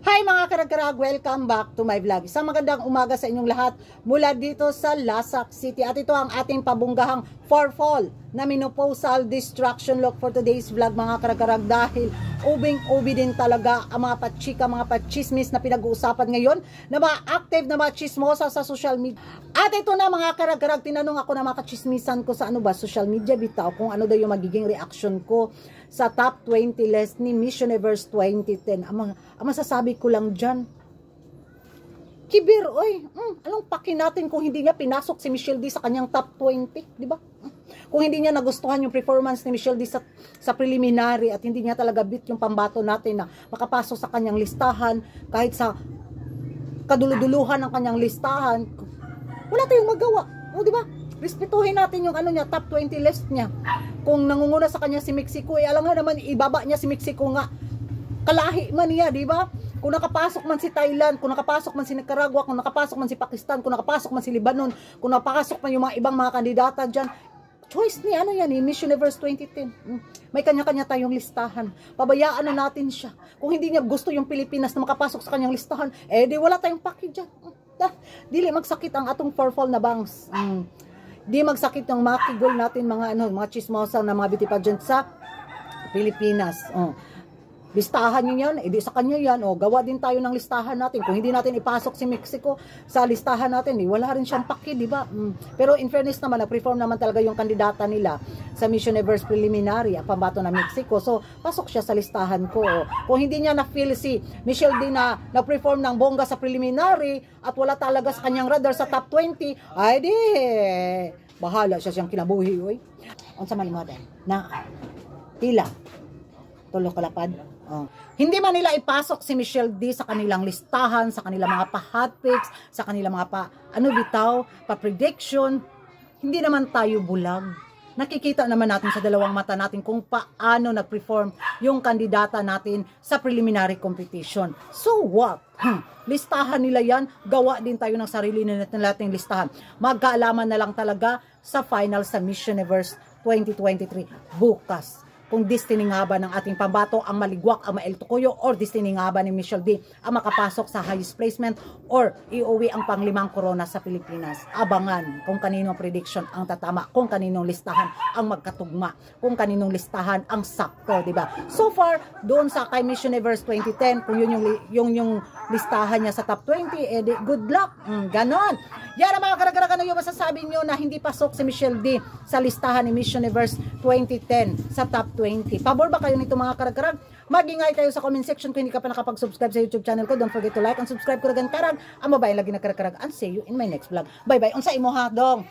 Hi mga karag-karag! Welcome back to my vlog. Isang magandang umaga sa inyong lahat mula dito sa Lasak City. At ito ang ating pabunggahang for-fall na menopausal distraction look for today's vlog mga karag-karag. Dahil ubing-ubi din talaga ang mga patchika, mga patchismis na pinag-uusapan ngayon na mga active na mga chismosa sa social media. At ito na mga karag-karag, tinanong ako na mga kachismisan ko sa social media bitaw kung ano daw yung magiging reaction ko sa top 20 list ni Miss Universe 2010. Ang masasabi ko lang dyan, kibir, oy, anong paki natin kung hindi niya pinasok si Michelle D sa kanyang top 20, di ba? Kung hindi niya nagustuhan yung performance ni Michelle D sa preliminary at hindi niya talaga beat yung pambato natin na makapasok sa kanyang listahan, kahit sa kaduluduluhan ng kanyang listahan, wala tayong magawa, o di ba? Respetuhin natin yung niya, top 20 list niya. Kung nangunguna sa kanya si Mexico, alam nga naman, ibaba niya si Mexico nga. Kalahi man niya, di ba? Kung nakapasok man si Thailand, kung nakapasok man si Nicaragua, kung nakapasok man si Pakistan, kung nakapasok man si Lebanon, kung nakapasok man yung mga ibang mga kandidata dyan, choice ni ni Miss Universe 2010. May kanya-kanya tayong listahan. Pabayaan na natin siya. Kung hindi niya gusto yung Pilipinas na makapasok sa kanyang listahan, di wala tayong paki dyan. Dili magsakit ang atong for-fall na bangs. Di magsakit ng makigol natin mga mga chismosa na mga beauty pageant sa Pilipinas. Listahan niyo yan, edi sa kanya yan. Gawa din tayo ng listahan natin. Kung hindi natin ipasok si Mexico sa listahan natin, wala rin siyang paki, di ba? Pero in fairness naman, nag-perform naman talaga yung kandidata nila sa Miss Universe preliminary, ang pambato na Mexico. So, pasok siya sa listahan ko. Kung hindi niya na-feel si Michelle D na nag-perform ng bongga sa preliminary at wala talaga sa kanyang radar sa top 20, ay di, bahala siya siyang kinabuhi, oy. Unsa man mo din na pila tulo kalapad. Hindi man nila ipasok si Michelle D sa kanilang listahan, sa kanilang mga pa-hot picks, sa kanilang mga pa-prediction. Hindi naman tayo bulag. Nakikita naman natin sa dalawang mata natin kung paano nag-perform yung kandidata natin sa preliminary competition. So what? Listahan nila yan, gawa din tayo ng sarili nating listahan. Magkaalaman na lang talaga sa final sa Miss Universe 2023 bukas. Kung destiny nga ba ng ating pambato ang maligwak, ang maeltukuyo, or destiny nga ba ni Michelle D ang makapasok sa highest placement or iuwi ang panglimang corona sa Pilipinas. Abangan kung kaninong prediction ang tatama, kung kaninong listahan ang magkatugma, kung kaninong listahan ang sakto, di ba? So far, doon sa kay Miss Universe 2010, kung yun yung listahan niya sa top 20, good luck. Ganon. Yan ang mga karagaragan na yung masasabi nyo na hindi pasok si Michelle D sa listahan ni Miss Universe 2010 sa top 20. Pabor ba kayo nito mga karag-karag? Mag-ingay kayo sa comment section kung hindi ka pa nakapag-subscribe sa YouTube channel ko. Don't forget to like and subscribe ko rin karag. Ang babae lagi na karag-karag. And see you in my next vlog. Bye-bye. Unsa imo ha, dong?